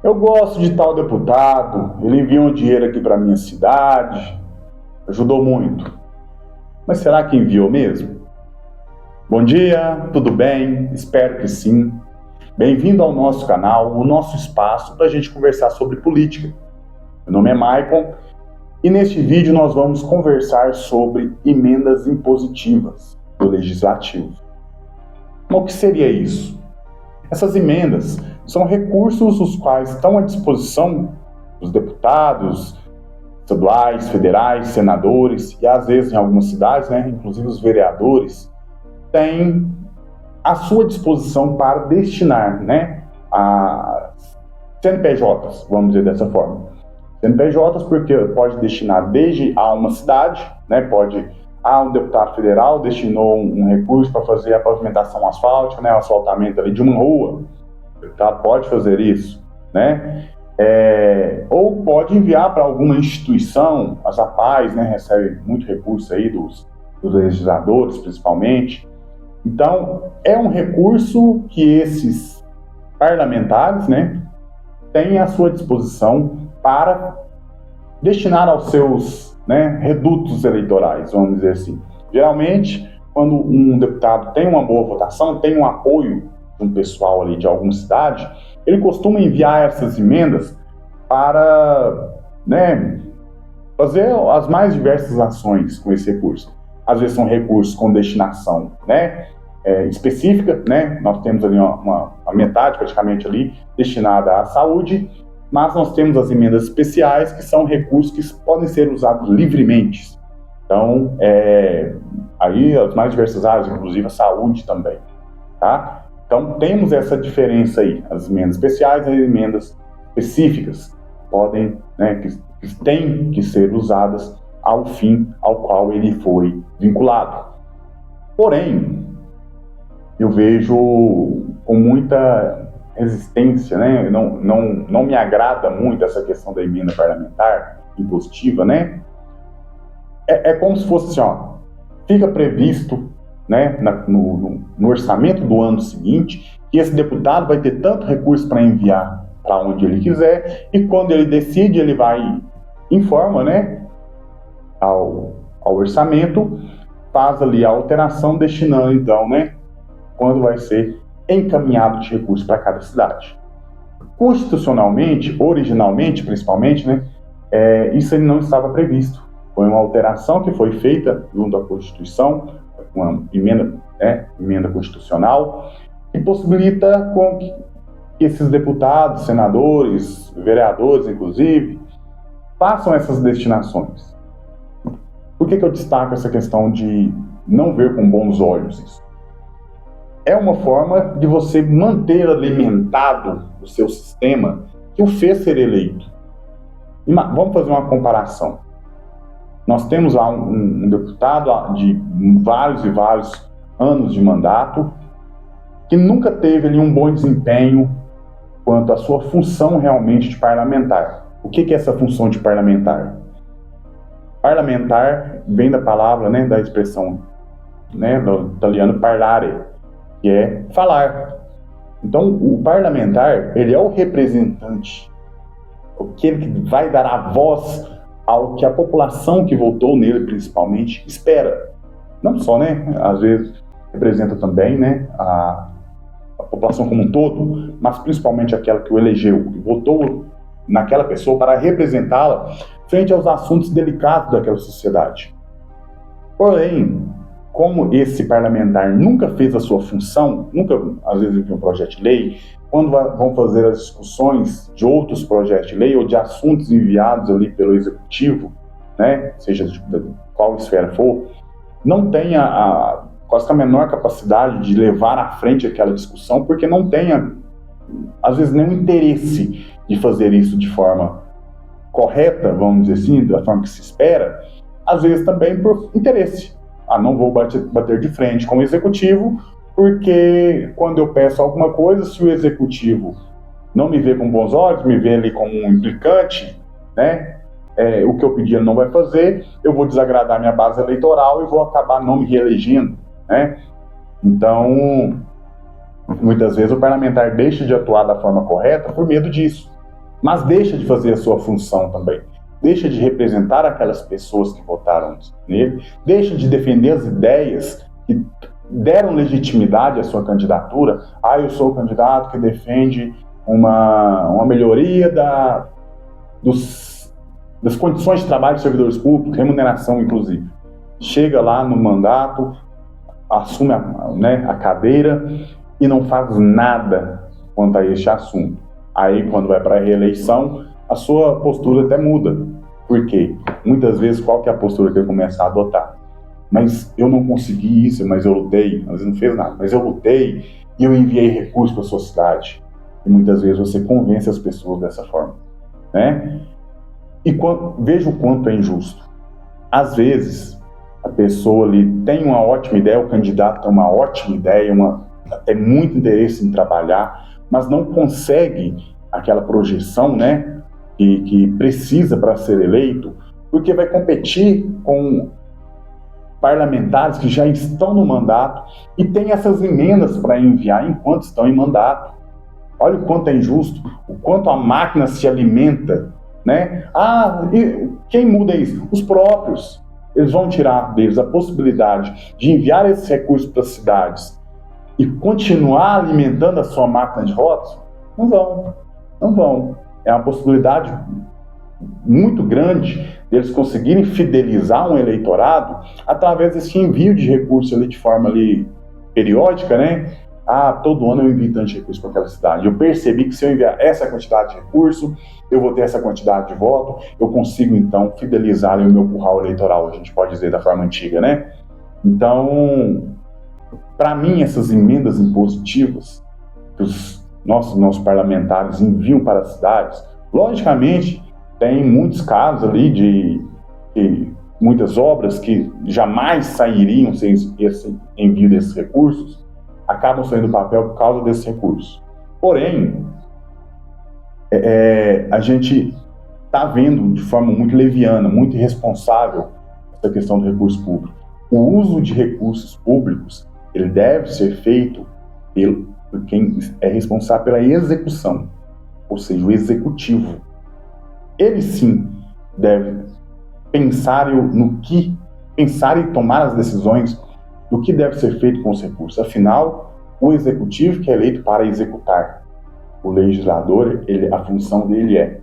Eu gosto de tal deputado, ele enviou um dinheiro aqui para minha cidade, ajudou muito. Mas será que enviou mesmo? Bom dia, tudo bem? Espero que sim. Bem-vindo ao nosso canal, o nosso espaço para a gente conversar sobre política. Meu nome é Maicon e neste vídeo nós vamos conversar sobre emendas impositivas do Legislativo. O que seria isso? Essas emendas são recursos os quais estão à disposição dos deputados estaduais, federais, senadores e às vezes em algumas cidades, inclusive os vereadores, têm à sua disposição para destinar a CNPJs, vamos dizer dessa forma. CNPJs porque pode destinar desde a uma cidade, um deputado federal destinou um recurso para fazer a pavimentação asfáltica, o asfaltamento ali de uma rua, o deputado pode fazer isso, ou pode enviar para alguma instituição, as APAES, recebe muito recurso aí dos legisladores, principalmente. Então, é um recurso que esses parlamentares, têm à sua disposição para destinar aos seus redutos eleitorais, vamos dizer assim. Geralmente, quando um deputado tem uma boa votação, tem um apoio de um pessoal ali de alguma cidade, ele costuma enviar essas emendas para fazer as mais diversas ações com esse recurso. Às vezes são recursos com destinação específica, nós temos ali uma metade praticamente ali destinada à saúde, mas nós temos as emendas especiais, que são recursos que podem ser usados livremente. Então, aí as mais diversas áreas, inclusive a saúde também, tá? Então, temos essa diferença aí, as emendas especiais e as emendas específicas podem, que têm que ser usadas ao fim ao qual ele foi vinculado. Porém, eu vejo com muita resistência, não me agrada muito essa questão da emenda parlamentar impositiva, É como se fosse assim, fica previsto, no orçamento do ano seguinte, que esse deputado vai ter tanto recurso para enviar para onde ele quiser, e quando ele decide, ele vai, informa, ao orçamento, faz ali a alteração, destinando, então, quando vai ser encaminhado de recursos para cada cidade. Constitucionalmente, originalmente, principalmente, isso não estava previsto. Foi uma alteração que foi feita junto à Constituição, uma emenda constitucional, que possibilita com que esses deputados, senadores, vereadores, inclusive, façam essas destinações. Por que eu destaco essa questão de não ver com bons olhos isso? É uma forma de você manter alimentado o seu sistema que o fez ser eleito. Vamos fazer uma comparação. Nós temos lá um deputado de vários e vários anos de mandato que nunca teve ali um bom desempenho quanto à sua função realmente de parlamentar. O que é essa função de parlamentar? Parlamentar vem da palavra, da expressão, do italiano parlare, que é falar. Então, o parlamentar, ele é o representante, aquele que vai dar a voz ao que a população que votou nele, principalmente, espera. Não só, às vezes, representa também, a população como um todo, mas principalmente aquela que o elegeu, que votou naquela pessoa para representá-la frente aos assuntos delicados daquela sociedade. Porém, como esse parlamentar nunca fez a sua função, nunca, às vezes, enviou um projeto de lei, quando vão fazer as discussões de outros projetos de lei ou de assuntos enviados ali pelo executivo, seja de qual esfera for, não tem quase que a menor capacidade de levar à frente aquela discussão, porque não tem, às vezes, nenhum interesse de fazer isso de forma correta, vamos dizer assim, da forma que se espera, às vezes também por interesse. Não vou bater de frente com o executivo, porque quando eu peço alguma coisa, se o executivo não me vê com bons olhos, me vê ali como um implicante, o que eu pedi ele não vai fazer, eu vou desagradar minha base eleitoral e vou acabar não me reelegendo, Então, muitas vezes o parlamentar deixa de atuar da forma correta por medo disso. mas deixa de fazer a sua função também. Deixa de representar aquelas pessoas que votaram nele, deixa de defender as ideias que deram legitimidade à sua candidatura. Eu sou o candidato que defende uma melhoria das condições de trabalho dos servidores públicos, remuneração inclusive. Chega lá no mandato, assume a cadeira e não faz nada quanto a este assunto. Aí, quando vai para a reeleição, a sua postura até muda. Por quê? Muitas vezes, qual que é a postura que ele começa a adotar? Mas eu não consegui isso, mas eu lutei. Às vezes não fez nada, mas eu lutei e eu enviei recursos para a sua cidade. E muitas vezes você convence as pessoas dessa forma, né? E veja o quanto é injusto. Às vezes, a pessoa ali tem uma ótima ideia, o candidato tem uma ótima ideia, tem muito interesse em trabalhar, mas não consegue aquela projeção, né, que precisa para ser eleito, porque vai competir com parlamentares que já estão no mandato e tem essas emendas para enviar enquanto estão em mandato. Olha o quanto é injusto, o quanto a máquina se alimenta, né? E quem muda isso? Os próprios. Eles vão tirar deles a possibilidade de enviar esses recursos para as cidades e continuar alimentando a sua máquina de votos? Não vão. É uma possibilidade muito grande deles conseguirem fidelizar um eleitorado através desse envio de recursos ali de forma ali periódica, né? Todo ano eu envio tanto de recursos para aquela cidade. Eu percebi que se eu enviar essa quantidade de recurso, eu vou ter essa quantidade de voto, eu consigo então fidelizar ali o meu curral eleitoral, a gente pode dizer da forma antiga, né? Então, para mim, essas emendas impositivas que os nossos parlamentares enviam para as cidades, logicamente, tem muitos casos ali de muitas obras que jamais sairiam sem esse envio desses recursos, acabam saindo do papel por causa desses recursos. Porém, a gente está vendo de forma muito leviana, muito irresponsável essa questão do recurso público. O uso de recursos públicos, ele deve ser feito por quem é responsável pela execução, ou seja, o executivo. Ele sim deve pensar e tomar as decisões do que deve ser feito com os recursos. Afinal, o executivo que é eleito para executar. O legislador, a função dele é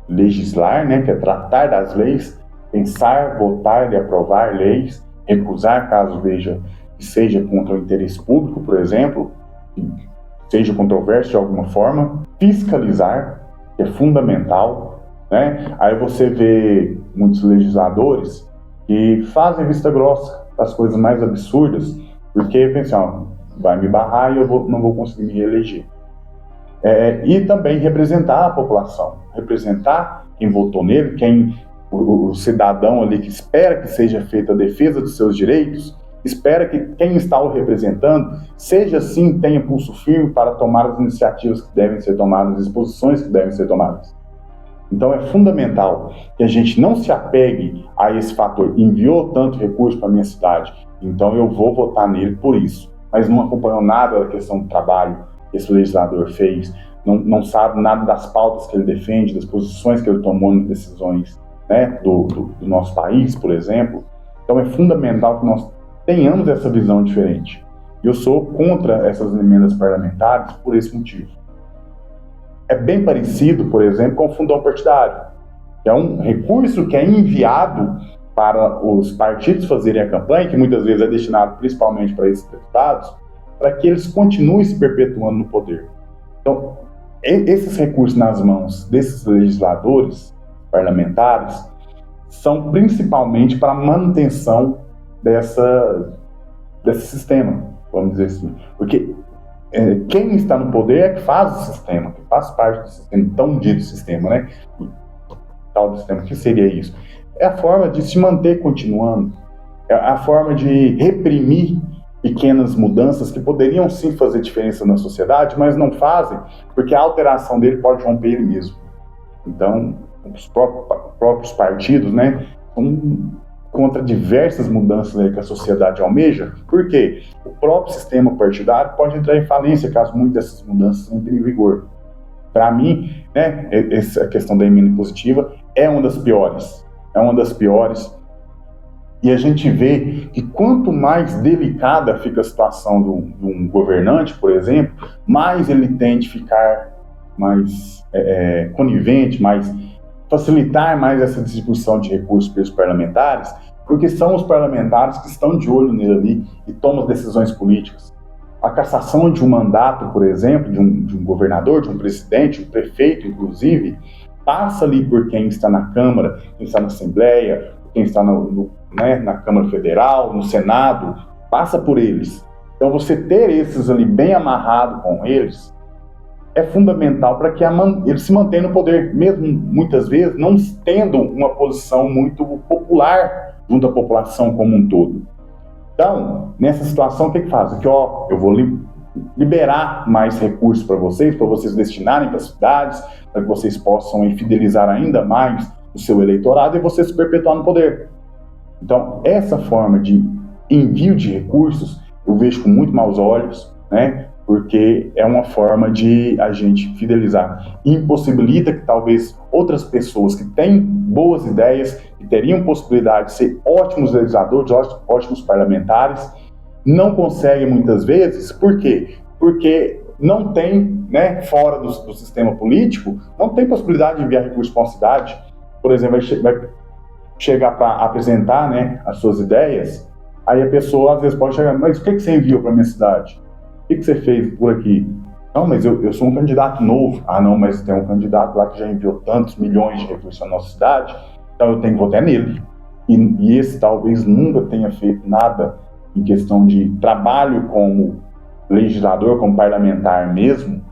legislar, né, que é tratar das leis, pensar, votar e aprovar leis, recusar caso veja que seja contra o interesse público, por exemplo, que seja controverso de alguma forma, fiscalizar, que é fundamental, né? Aí você vê muitos legisladores que fazem vista grossa das coisas mais absurdas, porque pensam, vai me barrar e eu não vou conseguir me reeleger. E também representar a população, representar quem votou nele, o cidadão ali que espera que seja feita a defesa dos seus direitos, espera que quem está o representando seja sim, tenha pulso firme para tomar as iniciativas que devem ser tomadas, as posições que devem ser tomadas. Então é fundamental que a gente não se apegue a esse fator. Enviou tanto recurso para a minha cidade, então eu vou votar nele por isso. Mas não acompanhou nada da questão do trabalho que esse legislador fez, não sabe nada das pautas que ele defende, das posições que ele tomou nas decisões, né, do nosso país, por exemplo. Então é fundamental que nós tenhamos essa visão diferente. Eu sou contra essas emendas parlamentares por esse motivo. É bem parecido, por exemplo, com o fundão partidário, que é um recurso que é enviado para os partidos fazerem a campanha, que muitas vezes é destinado principalmente para esses deputados, para que eles continuem se perpetuando no poder. Então, esses recursos nas mãos desses legisladores parlamentares são principalmente para a manutenção desse sistema, vamos dizer assim. Porque quem está no poder é que faz o sistema, que faz parte do sistema, tão dito sistema, né? O tal do sistema, o que seria isso? É a forma de se manter continuando, é a forma de reprimir pequenas mudanças que poderiam sim fazer diferença na sociedade, mas não fazem, porque a alteração dele pode romper ele mesmo. Então, os próprios partidos, né, são contra diversas mudanças aí que a sociedade almeja. Por quê? O próprio sistema partidário pode entrar em falência caso muitas dessas mudanças entrem em vigor. para mim, né, essa questão da emenda impositiva é uma das piores. E a gente vê que quanto mais delicada fica a situação de um governante, por exemplo, mais ele tende a ficar mais conivente, facilitar mais essa distribuição de recursos para os parlamentares, porque são os parlamentares que estão de olho nele ali e tomam as decisões políticas. A cassação de um mandato, por exemplo, de um governador, de um presidente, um prefeito, inclusive, passa ali por quem está na Câmara, quem está na Assembleia, quem está na Câmara Federal, no Senado, passa por eles. Então, você ter esses ali bem amarrado com eles é fundamental para que eles se mantenham no poder, mesmo muitas vezes não tendo uma posição muito popular junto à população como um todo. Então, nessa situação, o que faz? Aqui, eu vou liberar mais recursos para vocês destinarem para as cidades, para que vocês possam fidelizar ainda mais o seu eleitorado e você se perpetuar no poder. Então, essa forma de envio de recursos, eu vejo com muito maus olhos, né? Porque é uma forma de a gente fidelizar. Impossibilita que talvez outras pessoas que têm boas ideias, que teriam possibilidade de ser ótimos legisladores, ótimos parlamentares, não conseguem muitas vezes. Por quê? Porque não tem, né, fora do sistema político, não tem possibilidade de enviar recursos para uma cidade. Por exemplo, vai chegar para apresentar, né, as suas ideias, aí a pessoa às vezes pode chegar, mas o que você enviou para a minha cidade? O que você fez por aqui? Não, mas eu sou um candidato novo. Ah, não, mas tem um candidato lá que já enviou tantos milhões de recursos à nossa cidade, então eu tenho que votar nele. E esse talvez nunca tenha feito nada em questão de trabalho como legislador, como parlamentar mesmo,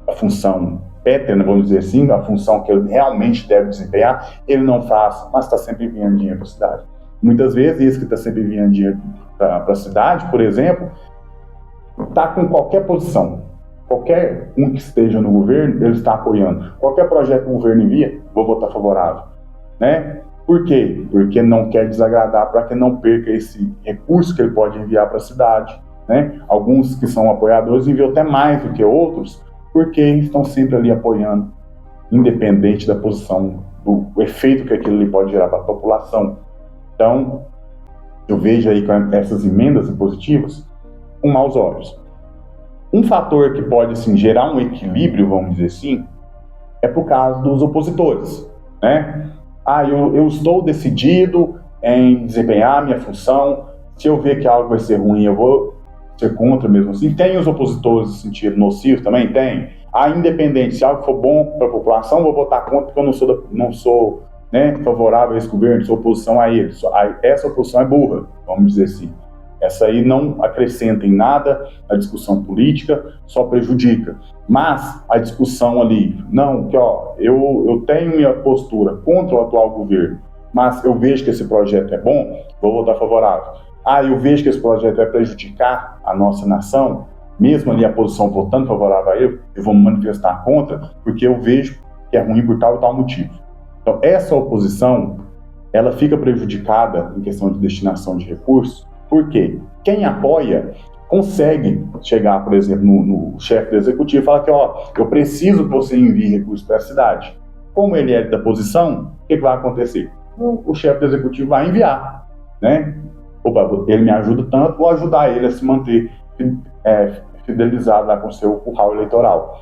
a função pétrea, vamos dizer assim, a função que ele realmente deve desempenhar, ele não faz, mas está sempre enviando dinheiro para a cidade. Muitas vezes, esse que está sempre enviando dinheiro para a cidade, por exemplo, está com qualquer posição, qualquer um que esteja no governo, ele está apoiando. Qualquer projeto que o governo envia, vou votar favorável, né? Por quê? Porque não quer desagradar, para que não perca esse recurso que ele pode enviar para a cidade, né? Alguns que são apoiadores enviam até mais do que outros, porque estão sempre ali apoiando, independente da posição, do efeito que aquilo ali pode gerar para a população. Então, eu vejo aí com essas emendas impositivas com maus olhos. Um fator que pode, assim, gerar um equilíbrio, vamos dizer assim, é por causa dos opositores, né? Eu estou decidido em desempenhar minha função, se eu ver que algo vai ser ruim, eu vou ser contra mesmo assim. Tem os opositores no sentido nocivo também? Tem. Independente, se algo for bom para a população, eu vou votar contra porque eu não sou né, favorável a esse governo, sou oposição a ele. Essa oposição é burra, vamos dizer assim. Essa aí não acrescenta em nada a discussão política, só prejudica. Mas a discussão ali, não, que eu tenho minha postura contra o atual governo, mas eu vejo que esse projeto é bom, vou votar favorável. Eu vejo que esse projeto vai prejudicar a nossa nação, mesmo ali a posição votando favorável a ele, eu vou me manifestar contra, porque eu vejo que é ruim por tal e tal motivo. Então, essa oposição, ela fica prejudicada em questão de destinação de recursos, porque quem apoia consegue chegar, por exemplo, no chefe do executivo e falar que, eu preciso que você envie recursos para a cidade. Como ele é da posição, o que vai acontecer? O chefe do executivo vai enviar, né? Ele me ajuda tanto, vou ajudar ele a se manter fidelizado lá com o seu curral eleitoral.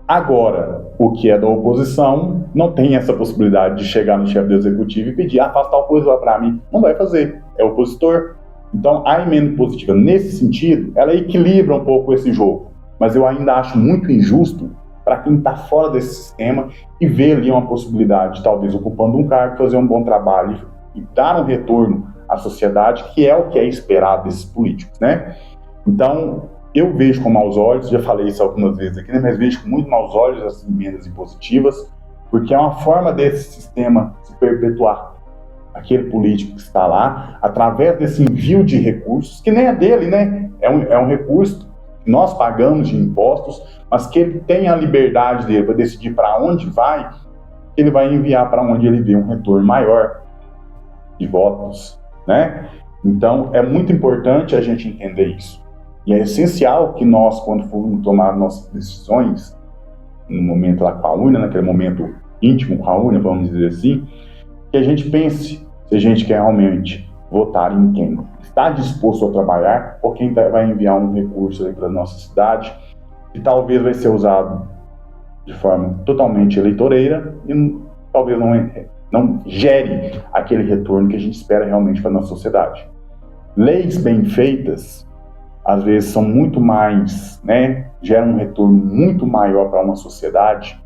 Agora, o que é da oposição não tem essa possibilidade de chegar no chefe do executivo e pedir, faça tal coisa lá para mim. Não vai fazer, é opositor. Então, a emenda impositiva, nesse sentido, ela equilibra um pouco esse jogo. Mas eu ainda acho muito injusto para quem está fora desse sistema e vê ali uma possibilidade, talvez ocupando um cargo, fazer um bom trabalho e dar um retorno à sociedade, que é o que é esperado desses políticos, né? Então, eu vejo com maus olhos, já falei isso algumas vezes aqui, né, mas vejo com muito maus olhos as emendas impositivas, porque é uma forma desse sistema se perpetuar. Aquele político que está lá, através desse envio de recursos, que nem é dele, né? É um recurso que nós pagamos de impostos, mas que ele tem a liberdade dele para decidir para onde vai, ele vai enviar para onde ele vê um retorno maior de votos, né? Então, é muito importante a gente entender isso. E é essencial que nós, quando formos tomar nossas decisões, no momento lá com a urna, naquele momento íntimo com a urna, vamos dizer assim, que a gente pense se a gente quer realmente votar em quem está disposto a trabalhar ou quem vai enviar um recurso para a nossa cidade, que talvez vai ser usado de forma totalmente eleitoreira e talvez não gere aquele retorno que a gente espera realmente para a nossa sociedade. Leis bem feitas, às vezes, são muito mais, geram um retorno muito maior para uma sociedade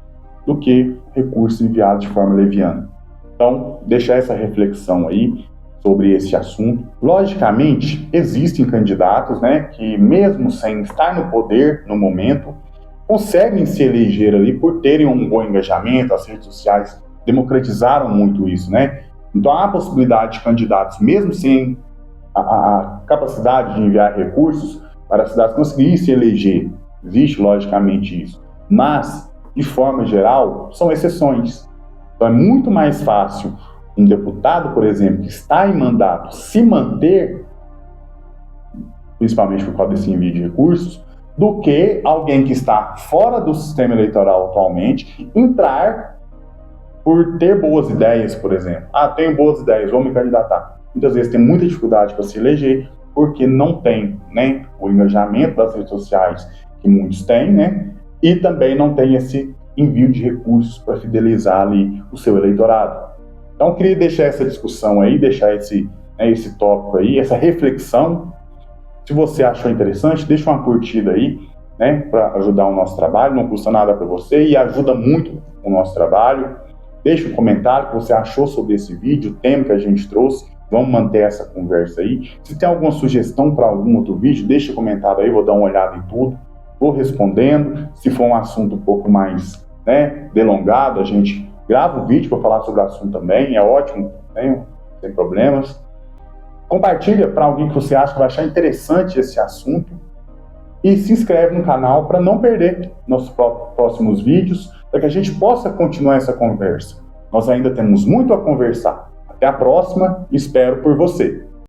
do que recursos enviados de forma leviana. Então, deixar essa reflexão aí sobre esse assunto. Logicamente, existem candidatos, que mesmo sem estar no poder no momento, conseguem se eleger ali por terem um bom engajamento. As redes sociais democratizaram muito isso, Então, há a possibilidade de candidatos, mesmo sem a capacidade de enviar recursos para as cidades conseguirem se eleger. Existe, logicamente, isso. Mas, de forma geral, são exceções. Então, é muito mais fácil um deputado, por exemplo, que está em mandato, se manter, principalmente por causa desse envio de recursos, do que alguém que está fora do sistema eleitoral atualmente entrar por ter boas ideias, por exemplo. Tenho boas ideias, vou me candidatar. Muitas vezes tem muita dificuldade para se eleger, porque não tem o engajamento das redes sociais que muitos têm, e também não tem esse envio de recursos para fidelizar ali o seu eleitorado. Então, eu queria deixar essa discussão aí, deixar esse tópico aí, essa reflexão. Se você achou interessante, deixa uma curtida aí, para ajudar o nosso trabalho, não custa nada para você e ajuda muito o nosso trabalho. Deixa um comentário o que você achou sobre esse vídeo, o tema que a gente trouxe. Vamos manter essa conversa aí. Se tem alguma sugestão para algum outro vídeo, deixa um comentário aí, vou dar uma olhada em tudo. Vou respondendo. Se for um assunto um pouco mais delongado, a gente grava o vídeo para falar sobre o assunto também. É ótimo, sem problemas. Compartilha para alguém que você acha que vai achar interessante esse assunto. E se inscreve no canal para não perder nossos próximos vídeos, para que a gente possa continuar essa conversa. Nós ainda temos muito a conversar. Até a próxima, espero por você.